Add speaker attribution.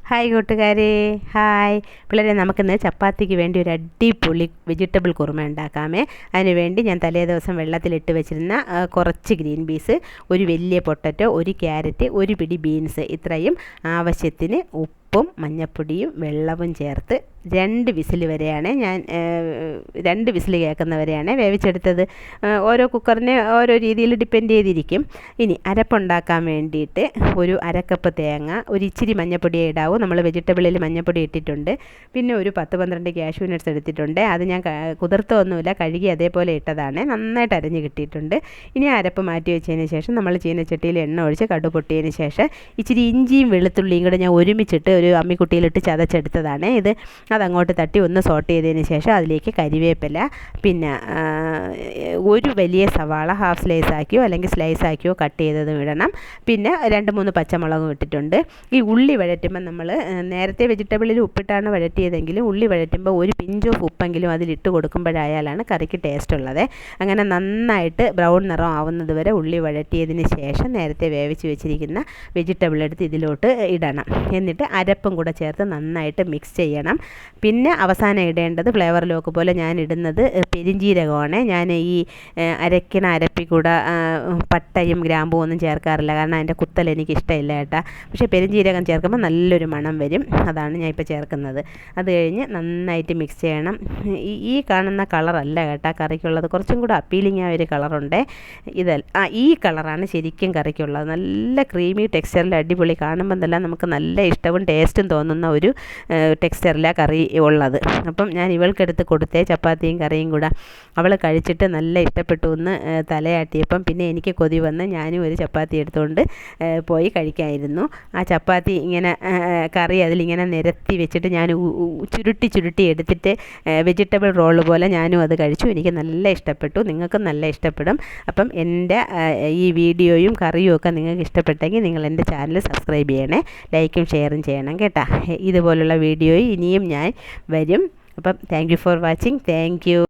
Speaker 1: Hi കൂട്ടുകാരെ, hi പിള്ളേരെ. നമുക്കിന്ന് ചപ്പാത്തിക്ക് വേണ്ടി ഒരു അടിപൊളി വെജിറ്റബിൾ കുറുമ ഉണ്ടാക്കാമേ. അതിന് വേണ്ടി ഞാൻ തലേ ദിവസം വെള്ളത്തിലിട്ട് വെച്ചിരുന്ന കുറച്ച് ഗ്രീൻ പീസ്, ഒരു വലിയ പൊട്ടറ്റോ, ഒരു ക്യാരറ്റ്, ഒരു പിടി ബീൻസ്, ഇത്രയും ആവശ്യത്തിന് ഉപ്പും മഞ്ഞൾപ്പൊടിയും വെള്ളവും ചേർത്ത് 2 വിസിൽ വരെയാണ് ഞാൻ 2 വിസിൽ കേൾക്കുന്നവരെയാണ് വേവിച്ചെടുത്തത്. ഓരോ കുക്കറിന് ഓരോ രീതിയിൽ ഡിപ്പെൻഡ് ചെയ്തിരിക്കും. ഇനി അരപ്പുണ്ടാക്കാൻ വേണ്ടിയിട്ട് ഒരു അരക്കപ്പ് തേങ്ങ, ഒരു ഇച്ചിരി മഞ്ഞൾപ്പൊടിയെ ഇടാവൂ. നമ്മൾ വെജിറ്റബിളിൽ മഞ്ഞൾപ്പൊടി ഇട്ടിട്ടുണ്ട്. പിന്നെ ഒരു 10-12 കാഷ്യൂ നട്ട്സ് എടുത്തിട്ടുണ്ട്. അത് ഞാൻ കുതിർത്തൊന്നുമില്ല, കഴുകി അതേപോലെ ഇട്ടതാണ്. നന്നായിട്ട് അരഞ്ഞ് കിട്ടിയിട്ടുണ്ട്. ഇനി അരപ്പ് മാറ്റി വെച്ചതിന് ശേഷം നമ്മൾ ചീനച്ചട്ടിയിൽ എണ്ണ ഒഴിച്ച് കടുക് പൊട്ടിയതിന് ശേഷം ഇച്ചിരി ഇഞ്ചിയും വെളുത്തുള്ളിയും കൂടെ ഞാൻ ഒരുമിച്ചിട്ട് ഒരു അമ്മിക്കുട്ടിയിലിട്ട് ചതച്ചെടുത്തതാണ്. അതങ്ങോട്ട് തട്ടി ഒന്ന് സോട്ട് ചെയ്തതിന് ശേഷം അതിലേക്ക് കരിവേപ്പില, പിന്നെ ഒരു വലിയ സവാള ഹാഫ് സ്ലൈസ് ആക്കിയോ അല്ലെങ്കിൽ സ്ലൈസ് ആക്കിയോ കട്ട് ചെയ്തതും ഇടണം. പിന്നെ 2-3 പച്ചമുളകും ഇട്ടിട്ടുണ്ട്. ഈ ഉള്ളി വഴറ്റുമ്പോൾ നമ്മൾ നേരത്തെ വെജിറ്റബിളിൽ ഉപ്പിട്ടാണ് വഴറ്റിയതെങ്കിലും ഉള്ളി വഴറ്റുമ്പോൾ ഒരു പിഞ്ച് ഓഫ് ഉപ്പെങ്കിലും അതിലിട്ട് കൊടുക്കുമ്പോഴായാലാണ് കറിക്ക് ടേസ്റ്റ് ഉള്ളത്. അങ്ങനെ നന്നായിട്ട് ബ്രൗൺ നിറം ആവുന്നത് വരെ ഉള്ളി വഴറ്റിയതിന് ശേഷം നേരത്തെ വേവിച്ച് വെച്ചിരിക്കുന്ന വെജിറ്റബിൾ എടുത്ത് ഇതിലോട്ട് ഇടണം. എന്നിട്ട് അരപ്പും കൂടെ ചേർത്ത് നന്നായിട്ട് മിക്സ് ചെയ്യണം. പിന്നെ അവസാനം ഇടേണ്ടത് ഫ്ലേവർ ലോക്ക് പോലെ ഞാൻ ഇടുന്നത് പെരിഞ്ജീരകമാണ്. ഞാൻ ഈ അരയ്ക്കണ അരപ്പിൽ കൂടെ പട്ടയും ഗ്രാമ്പും ഒന്നും ചേർക്കാറില്ല, കാരണം അതിൻ്റെ കുത്തൽ എനിക്ക് ഇഷ്ടമില്ല കേട്ടോ. പക്ഷേ പെരിഞ്ജീരകം ചേർക്കുമ്പോൾ നല്ലൊരു മണം വരും. അതാണ് ഞാൻ ഇപ്പോൾ ചേർക്കുന്നത്. അത് കഴിഞ്ഞ് നന്നായിട്ട് മിക്സ് ചെയ്യണം. ഈ കാണുന്ന കളറല്ല കേട്ടോ കറിക്കുള്ളത്, കുറച്ചും കൂടെ അപ്പീലിംഗ് ആയ ഒരു കളറുണ്ട്. ഈ കളറാണ് ശരിക്കും കറിക്കുള്ളത്. നല്ല ക്രീമി ടെക്സ്ചറിൽ അടിപൊളി, കാണുമ്പം തന്നെ നമുക്ക് നല്ല ഇഷ്ടവും ടേസ്റ്റും തോന്നുന്ന ഒരു ടെക്സ്ചറിലാണ് കറി ഉള്ളത്. അപ്പം ഞാൻ ഇവൾക്കെടുത്ത് കൊടുത്തേ ചപ്പാത്തിയും കറിയും കൂടെ. അവൾ കഴിച്ചിട്ട് നല്ല ഇഷ്ടപ്പെട്ടു എന്ന് തലയാട്ടിയപ്പം പിന്നെ എനിക്ക് കൊതി വന്ന് ഞാനും ഒരു ചപ്പാത്തി എടുത്തുകൊണ്ട് പോയി കഴിക്കാമായിരുന്നു. ആ ചപ്പാത്തി ഇങ്ങനെ കറി അതിലിങ്ങനെ നിരത്തി വെച്ചിട്ട് ഞാൻ ചുരുട്ടി എടുത്തിട്ട് വെജിറ്റബിൾ റോള് പോലെ ഞാനും അത് കഴിച്ചു. എനിക്ക് നല്ല ഇഷ്ടപ്പെട്ടു, നിങ്ങൾക്കും നല്ല ഇഷ്ടപ്പെടും. അപ്പം എൻ്റെ ഈ വീഡിയോയും കറിയും ഒക്കെ നിങ്ങൾക്ക് ഇഷ്ടപ്പെട്ടെങ്കിൽ നിങ്ങൾ എൻ്റെ ചാനൽ സബ്സ്ക്രൈബ് ചെയ്യണേ, ലൈക്കും ഷെയറും ചെയ്യണം കേട്ടോ. ഇതുപോലുള്ള വീഡിയോ ഇനിയും ഞാൻ വരും. അപ്പം thank you for watching. Thank you.